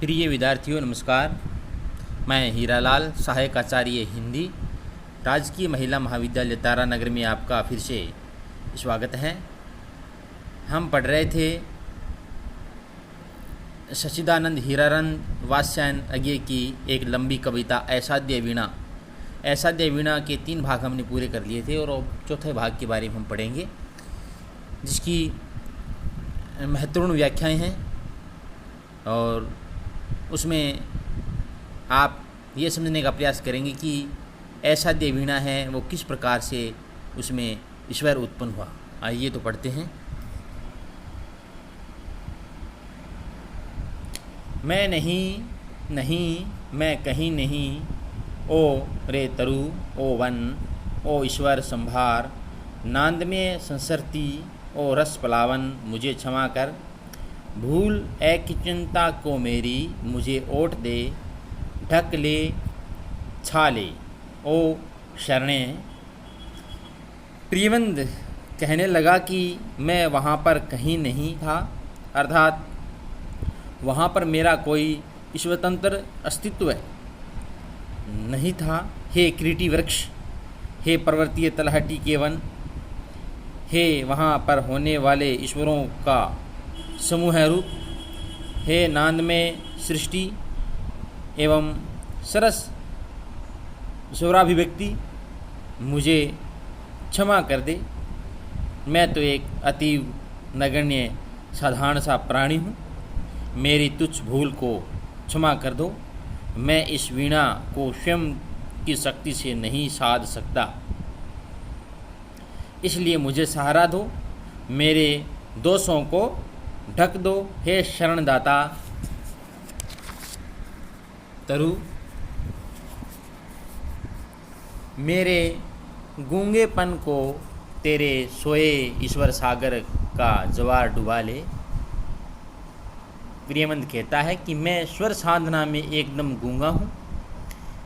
प्रिय विद्यार्थियों नमस्कार। मैं हीरालाल, सहायक आचार्य हिंदी, राजकीय महिला महाविद्यालय तारानगर में आपका फिर से स्वागत है। हम पढ़ रहे थे सच्चिदानंद हीरानंद वात्स्यायन अज्ञे की एक लंबी कविता असाध्य वीणा। असाध्य वीणा के 3 भाग हमने पूरे कर लिए थे और अब चौथे भाग के बारे में हम पढ़ेंगे, जिसकी महत्वपूर्ण व्याख्याएं हैं और उसमें आप ये समझने का प्रयास करेंगे कि असाध्य वीणा है वो किस प्रकार से उसमें ईश्वर उत्पन्न हुआ। आइए तो पढ़ते हैं। मैं नहीं मैं कहीं नहीं, ओ रे तरु ओ वन, ओ ईश्वर संभार, नांद में संसरती ओ रस पलावन, मुझे क्षमा कर। भूल ए की चिंता को मेरी, मुझे ओट दे, ढक ले छा ले ओ शरणे। प्रियवंद कहने लगा कि मैं वहाँ पर कहीं नहीं था, अर्थात वहाँ पर मेरा कोई स्वतंत्र अस्तित्व नहीं था। हे क्रीटी वृक्ष, हे पर्वतीय तलहटी के वन, हे वहाँ पर होने वाले ईश्वरों का समूह रूप, हे नांद में सृष्टि एवं सरस स्वराभिव्यक्ति, मुझे क्षमा कर दे। मैं तो एक अतीव नगण्य साधारण सा प्राणी हूँ, मेरी तुच्छ भूल को क्षमा कर दो। मैं इस वीणा को स्वयं की शक्ति से नहीं साध सकता, इसलिए मुझे सहारा दो, मेरे दोषों को ढक दो। हे शरणदाता तरु, मेरे गूंगेपन को तेरे सोए ईश्वर सागर का ज्वार डुबा ले। प्रियमंद कहता है कि मैं स्वर साधना में एकदम गूंगा हूँ,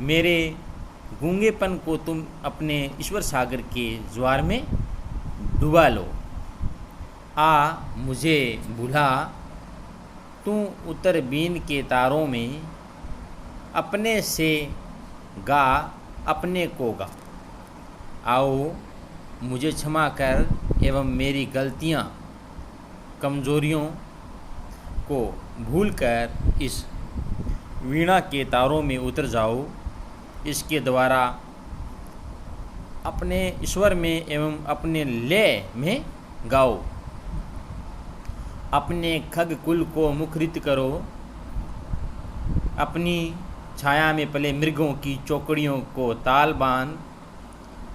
मेरे गूंगेपन को तुम अपने ईश्वर सागर के ज्वार में डुबा लो। आ मुझे भुला तू उतर बीन के तारों में, अपने से गा अपने को गा। आओ मुझे क्षमा कर एवं मेरी गलतियाँ कमजोरियों को भूलकर इस वीणा के तारों में उतर जाओ। इसके द्वारा अपने ईश्वर में एवं अपने लय में गाओ। अपने खग कुल को मुखरित करो, अपनी छाया में पले मृगों की चौकड़ियों को ताल बांध।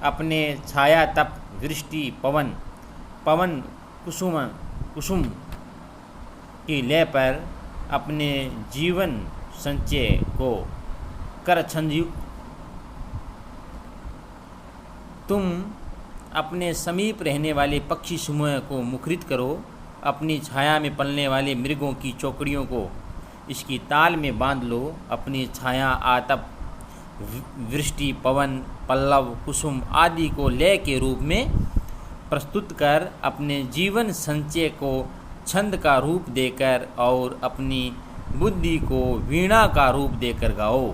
अपने छाया तप वृष्टि पवन पवन कुसुम की लय पर अपने जीवन संचय को कर छंदयुक्त। तुम अपने समीप रहने वाले पक्षी समूह को मुखरित करो, अपनी छाया में पलने वाले मृगों की चौकड़ियों को इसकी ताल में बांध लो। अपनी छाया आतप वृष्टि पवन पल्लव कुसुम आदि को लय के रूप में प्रस्तुत कर अपने जीवन संचय को छंद का रूप देकर और अपनी बुद्धि को वीणा का रूप देकर गाओ।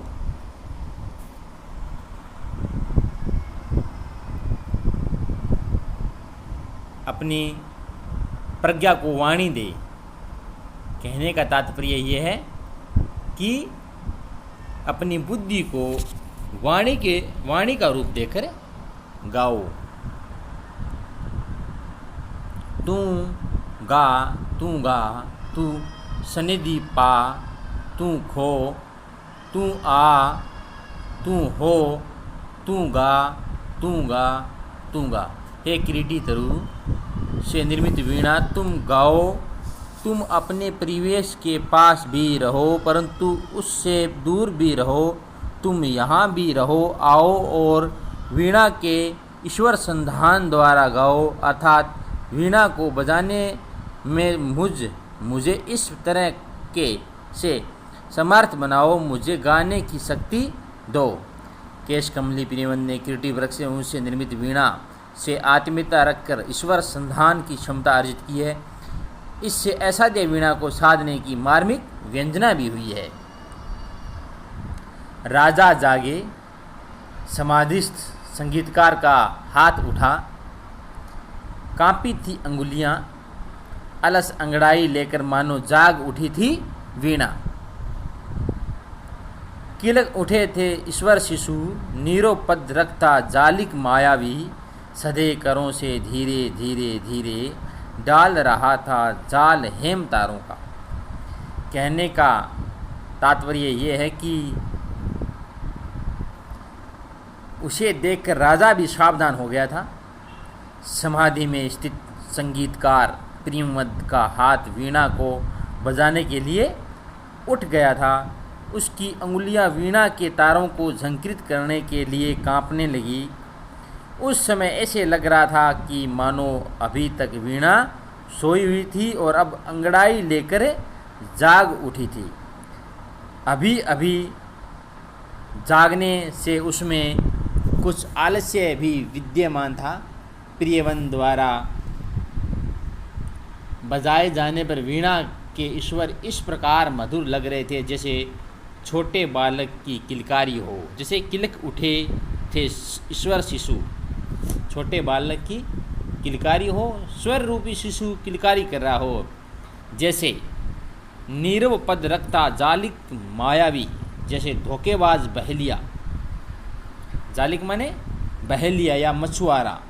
अपनी प्रज्ञा को वाणी दे। कहने का तात्पर्य यह है कि अपनी बुद्धि को वाणी का रूप देकर गाओ। तू गा तू सनिधि पा, तू खो, तू आ, तू हो, तू गा। हे किरीटी तरु से निर्मित वीणा, तुम गाओ। तुम अपने परिवेश के पास भी रहो परंतु उससे दूर भी रहो, तुम यहाँ भी रहो। आओ और वीणा के ईश्वर संधान द्वारा गाओ, अर्थात वीणा को बजाने में मुझे इस तरह के से समर्थ बनाओ, मुझे गाने की शक्ति दो। केश कमली प्रियवंत ने किरीटी वृक्ष से उनसे निर्मित वीणा से आत्मीयता रखकर ईश्वर संधान की क्षमता अर्जित की है। इससे असाध्य वीणा को साधने की मार्मिक व्यंजना भी हुई है। राजा जागे, समाधिस्थ संगीतकार का हाथ उठा, कांपी थी अंगुलियां, अलस अंगड़ाई लेकर मानो जाग उठी थी वीणा। किलक उठे थे ईश्वर शिशु, नीरो पद रखता जालिक मायावी, सधे करों से धीरे धीरे धीरे डाल रहा था जाल हेम तारों का। कहने का तात्पर्य ये है कि उसे देखकर राजा भी सावधान हो गया था। समाधि में स्थित संगीतकार प्रियमवद का हाथ वीणा को बजाने के लिए उठ गया था। उसकी अंगुलियां वीणा के तारों को झंकृत करने के लिए कांपने लगी। उस समय ऐसे लग रहा था कि मानो अभी तक वीणा सोई हुई थी और अब अंगड़ाई लेकर जाग उठी थी। अभी अभी जागने से उसमें कुछ आलस्य भी विद्यमान था। प्रियवन द्वारा बजाए जाने पर वीणा के ईश्वर इस प्रकार मधुर लग रहे थे जैसे छोटे बालक की किलकारी हो। जैसे किलक उठे थे ईश्वर शिशु, छोटे बालक की किलकारी हो, स्वर रूपी शिशु किलकारी कर रहा हो। जैसे नीरव पद रखता जालिक मायावी, जैसे धोखेबाज बहेलिया, जालिक माने बहेलिया या मछुआरा,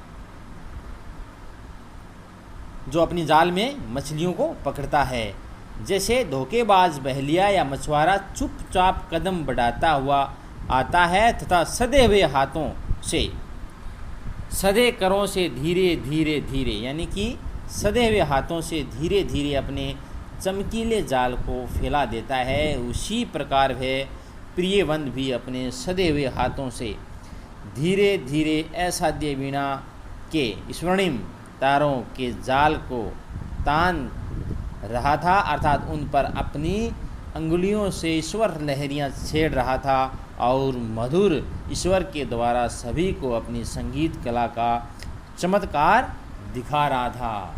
जो अपनी जाल में मछलियों को पकड़ता है। जैसे धोखेबाज बहेलिया या मछुआरा चुपचाप कदम बढ़ाता हुआ आता है तथा सधे हुए हाथों से, सधे करों से धीरे धीरे धीरे, यानी कि सधे हुए हाथों से धीरे धीरे अपने चमकीले जाल को फैला देता है, उसी प्रकार वह प्रियवंद भी अपने सधे हुए हाथों से धीरे धीरे असाध्य वीणा के स्वर्णिम तारों के जाल को तान रहा था, अर्थात उन पर अपनी अंगुलियों से ईश्वर लहरियाँ छेड़ रहा था और मधुर ईश्वर के द्वारा सभी को अपनी संगीत कला का चमत्कार दिखा रहा था।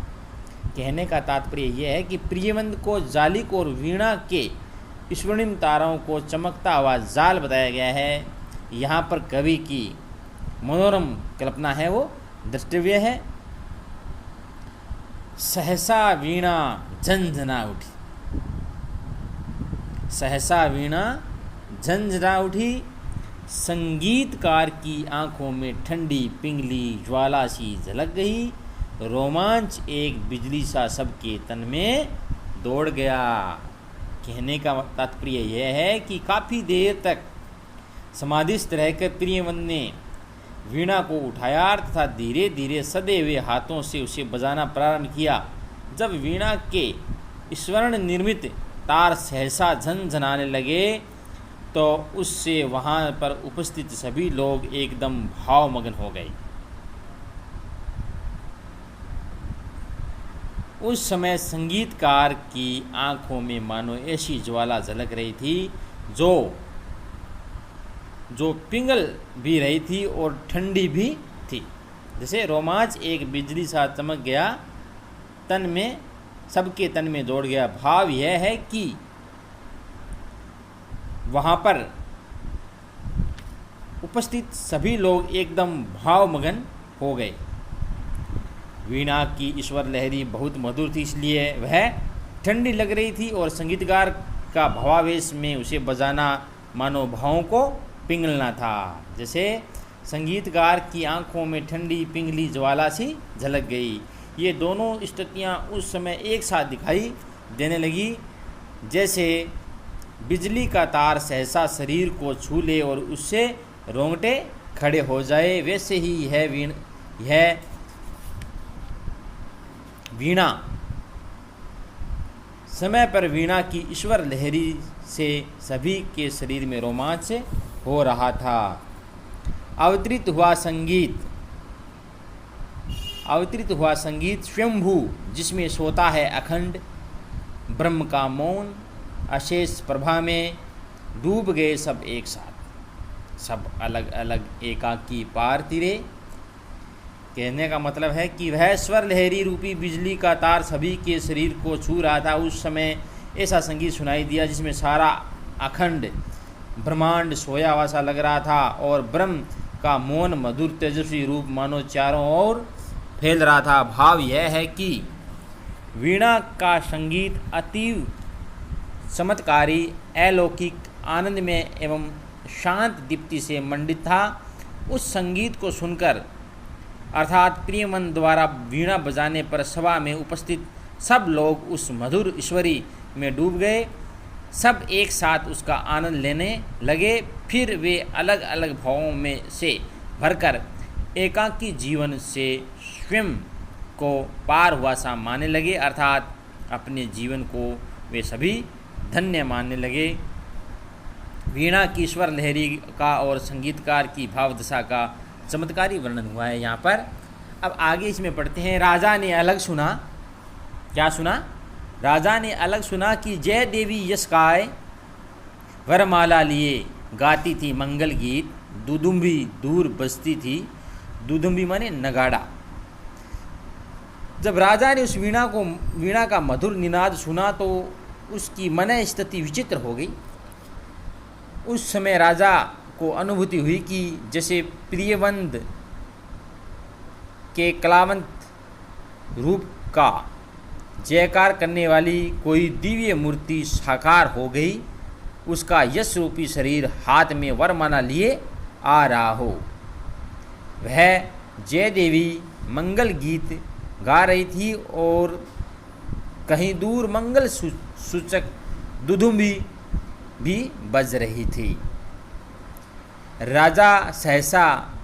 कहने का तात्पर्य यह है कि प्रियवंद को जालिक और वीणा के स्वर्णिम तारों को चमकता हुआ जाल बताया गया है। यहाँ पर कवि की मनोरम कल्पना है वो द्रष्टव्य है। सहसा वीणा झंझना उठी, सहसा वीणा झंझना उठी, संगीतकार की आंखों में ठंडी पिंगली ज्वाला सी झलक गई, रोमांच एक बिजली सा सबके तन में दौड़ गया। कहने का तात्पर्य यह है कि काफ़ी देर तक समाधिस्थ रहकर प्रियवंद ने वीणा को उठाया तथा धीरे धीरे सधे हुए हाथों से उसे बजाना प्रारंभ किया। जब वीणा के स्वर्ण निर्मित तार सहसा झनझनाने लगे तो उससे वहाँ पर उपस्थित सभी लोग एकदम भावमग्न हो गए। उस समय संगीतकार की आंखों में मानो ऐसी ज्वाला झलक रही थी जो पिंगल भी रही थी और ठंडी भी थी। जैसे रोमांच एक बिजली सा चमक गया, तन में सबके तन में दौड़ गया। भाव यह है कि वहाँ पर उपस्थित सभी लोग एकदम भावमग्न हो गए। वीणा की ईश्वर लहरी बहुत मधुर थी, इसलिए वह ठंडी लग रही थी और संगीतकार का भावावेश में उसे बजाना मानो भावों को पिघलना था। जैसे संगीतकार की आंखों में ठंडी पिंगली ज्वाला सी झलक गई। ये दोनों स्थितियाँ उस समय एक साथ दिखाई देने लगी। जैसे बिजली का तार सहसा शरीर को छू ले और उससे रोंगटे खड़े हो जाए, वैसे ही यह वीणा समय पर वीणा की ईश्वर लहरी से सभी के शरीर में रोमांच हो रहा था। अवतरित हुआ संगीत स्वयंभू, जिसमें सोता है अखंड ब्रह्म का मौन, अशेष प्रभा में डूब गए सब एक साथ, सब अलग अलग एकाकी पार तिरे। कहने का मतलब है कि वह स्वर लहरी रूपी बिजली का तार सभी के शरीर को छू रहा था। उस समय ऐसा संगीत सुनाई दिया जिसमें सारा अखंड ब्रह्मांड सोया हुआ सा लग रहा था और ब्रह्म का मौन मधुर तेजस्वी रूप मानो चारों ओर फैल रहा था। भाव यह है कि वीणा का संगीत अतीव चमत्कारी, अलौकिक, आनंदमय एवं शांत दीप्ति से मंडित था। उस संगीत को सुनकर अर्थात प्रियमन द्वारा वीणा बजाने पर सभा में उपस्थित सब लोग उस मधुर ईश्वरी में डूब गए। सब एक साथ उसका आनंद लेने लगे। फिर वे अलग अलग भावों में से भरकर एकाकी जीवन से स्वयं को पार हुआ सा मानने लगे, अर्थात अपने जीवन को वे सभी धन्य मानने लगे। वीणा की स्वर लहरी का और संगीतकार की भावदशा का चमत्कारी वर्णन हुआ है यहाँ पर। अब आगे इसमें पढ़ते हैं। राजा ने अलग सुना, क्या सुना? राजा ने अलग सुना कि जय देवी यश गाय वरमाला लिए गाती थी मंगल गीत, दुदुम्बी दूर बजती थी। दुदुम्बी माने नगाड़ा। जब राजा ने उस वीणा का मधुर निनाद सुना तो उसकी मन स्थिति विचित्र हो गई। उस समय राजा को अनुभूति हुई कि जैसे प्रियवंद के कलावंत रूप का जयकार करने वाली कोई दिव्य मूर्ति साकार हो गई, उसका यश रूपी शरीर हाथ में वरमाला लिए आ रहा हो। वह जय देवी मंगल गीत गा रही थी और कहीं दूर मंगल सूचक दुदुम्बी भी बज रही थी।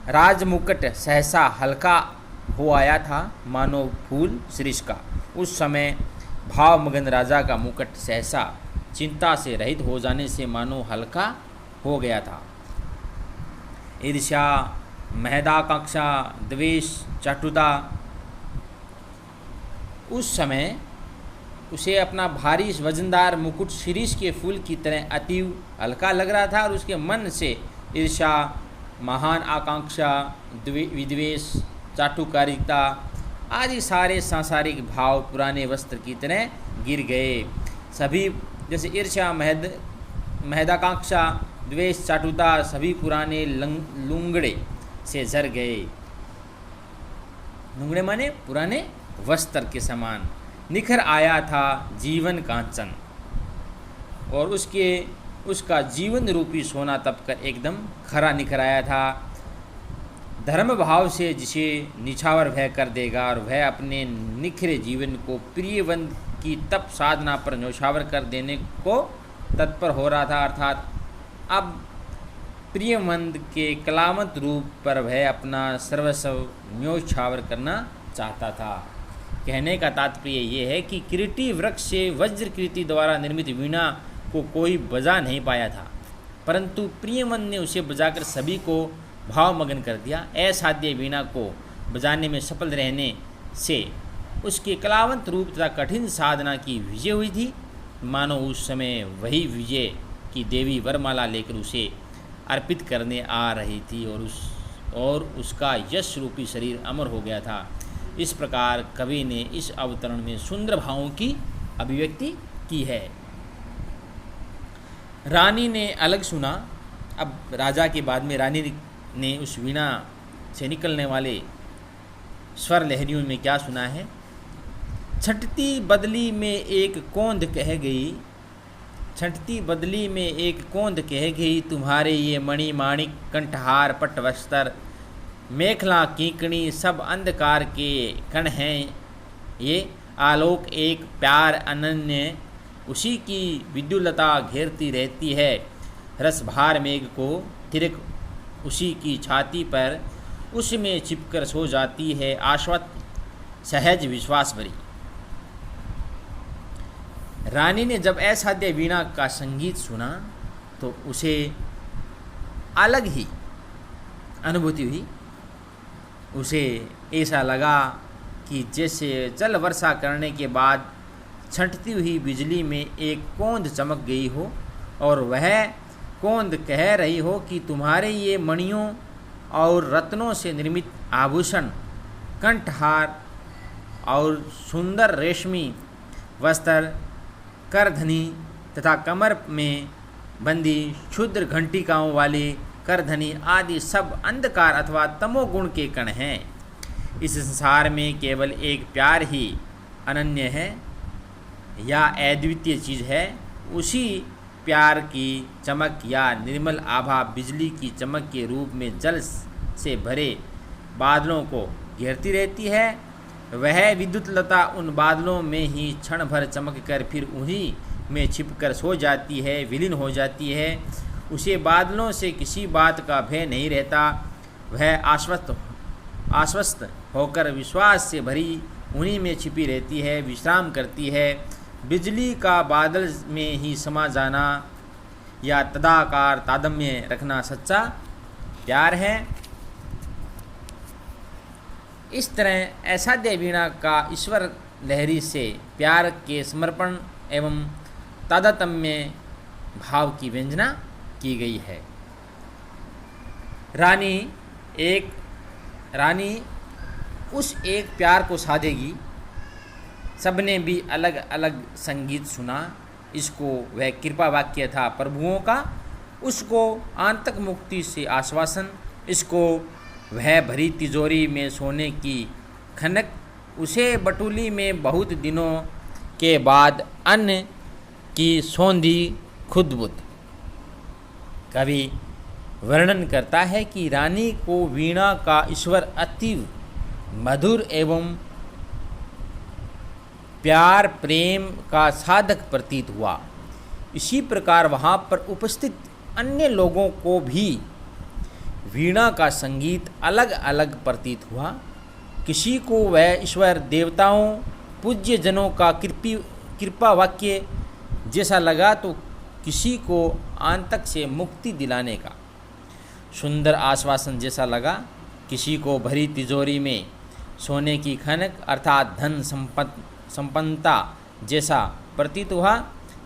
राजमुकुट सहसा हल्का हो आया था मानो फूल शिरीष का। उस समय भावमगन राजा का मुकुट सहसा चिंता से रहित हो जाने से मानो हल्का हो गया था। ईर्ष्या, महदाकांक्षा, द्वेष, चाटुता, उस समय उसे अपना भारी वजनदार मुकुट शिरीष के फूल की तरह अतीव हल्का लग रहा था और उसके मन से ईर्ष्या, महान आकांक्षा, विद्वेष, चाटुकारिता आदि सारे सांसारिक भाव पुराने वस्त्र की तरह गिर गए। सभी जैसे ईर्ष्या, महदाकांक्षा, द्वेष, चाटुता सभी पुराने लुंगड़े से झर गए। लुंगड़े माने पुराने वस्त्र के समान निखर आया था जीवन कांचन और उसका जीवन रूपी सोना तप कर एकदम खरा निखर आया था। धर्म भाव से जिसे निछावर वह कर देगा और वह अपने निखरे जीवन को प्रियवंत की तप साधना पर न्यौछावर कर देने को तत्पर हो रहा था, अर्थात अब प्रियवंत के कलावंत रूप पर वह अपना सर्वस्व न्यौछावर करना चाहता था। कहने का तात्पर्य ये है कि किरीटी वृक्ष से वज्रकृति द्वारा निर्मित वीणा को कोई बजा नहीं पाया था, परंतु प्रियमन ने उसे बजाकर सभी को भावमग्न कर दिया। असाध्य वीणा को बजाने में सफल रहने से उसके कलावंत रूप तथा कठिन साधना की विजय हुई थी। मानो उस समय वही विजय की देवी वरमाला लेकर उसे अर्पित करने आ रही थी और उसका यश रूपी शरीर अमर हो गया था। इस प्रकार कवि ने इस अवतरण में सुंदर भावों की अभिव्यक्ति की है। रानी ने अलग सुना। अब राजा के बाद में रानी ने उस वीणा से निकलने वाले स्वर लहरियों में क्या सुना है। छटती बदली में एक कोंद कह गई, छटती बदली में एक कोंद कह गई, तुम्हारे ये मणि माणिक कंठहार पट वस्त्र मेखला कीकणी सब अंधकार के कण हैं। ये आलोक एक प्यार अनन्य उसी की विद्युलता घेरती रहती है। रसभार मेघ को तिरक उसी की छाती पर उसमें चिपकर सो जाती है आश्वत सहज विश्वास भरी। रानी ने जब असाध्य वीणा का संगीत सुना तो उसे अलग ही अनुभूति हुई। उसे ऐसा लगा कि जैसे जल वर्षा करने के बाद छंटती हुई बिजली में एक कोंद चमक गई हो और वह कोंद कह रही हो कि तुम्हारे ये मणियों और रत्नों से निर्मित आभूषण कंठहार और सुंदर रेशमी वस्त्र, करधनी तथा कमर में बंदी क्षुद्र घंटिकाओं वाली करधनी आदि सब अंधकार अथवा तमोगुण के कण हैं। इस संसार में केवल एक प्यार ही अनन्य है या अद्वितीय चीज़ है। उसी प्यार की चमक या निर्मल आभा बिजली की चमक के रूप में जल से भरे बादलों को घेरती रहती है। वह विद्युत लता उन बादलों में ही क्षण भर चमक कर फिर उन्हीं में छिपकर सो जाती है, विलीन हो जाती है। उसे बादलों से किसी बात का भय नहीं रहता। वह आश्वस्त होकर विश्वास से भरी उन्हीं में छिपी रहती है, विश्राम करती है। बिजली का बादल में ही समा जाना या तदाकार तादम्य रखना सच्चा प्यार है। इस तरह असाध्य वीणा का ईश्वर लहरी से प्यार के समर्पण एवं तादात्म्य भाव की व्यंजना की गई है। रानी उस एक प्यार को साधेगी। सबने भी अलग अलग संगीत सुना। इसको वह कृपा वाक्य था प्रभुओं का, उसको आंतक मुक्ति से आश्वासन, इसको वह भरी तिजोरी में सोने की खनक, उसे बटुली में बहुत दिनों के बाद अन्न की सौंधी खुदबुद। कवि वर्णन करता है कि रानी को वीणा का ईश्वर अति मधुर एवं प्यार प्रेम का साधक प्रतीत हुआ। इसी प्रकार वहाँ पर उपस्थित अन्य लोगों को भी वीणा का संगीत अलग अलग प्रतीत हुआ। किसी को वह ईश्वर देवताओं पूज्य जनों का कृपा वाक्य जैसा लगा, तो किसी को आंतक से मुक्ति दिलाने का सुंदर आश्वासन जैसा लगा। किसी को भरी तिजोरी में सोने की खनक अर्थात धन संपन्नता जैसा प्रतीत हुआ।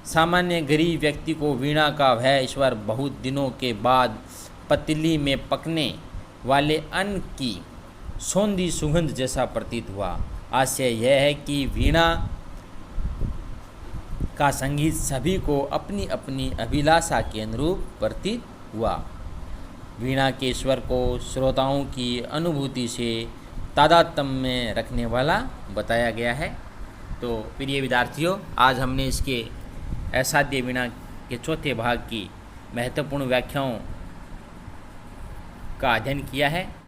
सामान्य गरीब व्यक्ति को वीणा का वह ईश्वर बहुत दिनों के बाद पतीली में पकने वाले अन्न की सौंधी सुगंध जैसा प्रतीत हुआ। आशय यह है कि वीणा का संगीत सभी को अपनी अपनी अभिलाषा के अनुरूप प्रतीत हुआ। वीणा के ईश्वर को श्रोताओं की अनुभूति से तादात्म्य में रखने वाला बताया गया है। तो प्रिय विद्यार्थियों, आज हमने इसके असाध्य वीणा के चौथे भाग की महत्वपूर्ण व्याख्याओं का अध्ययन किया है।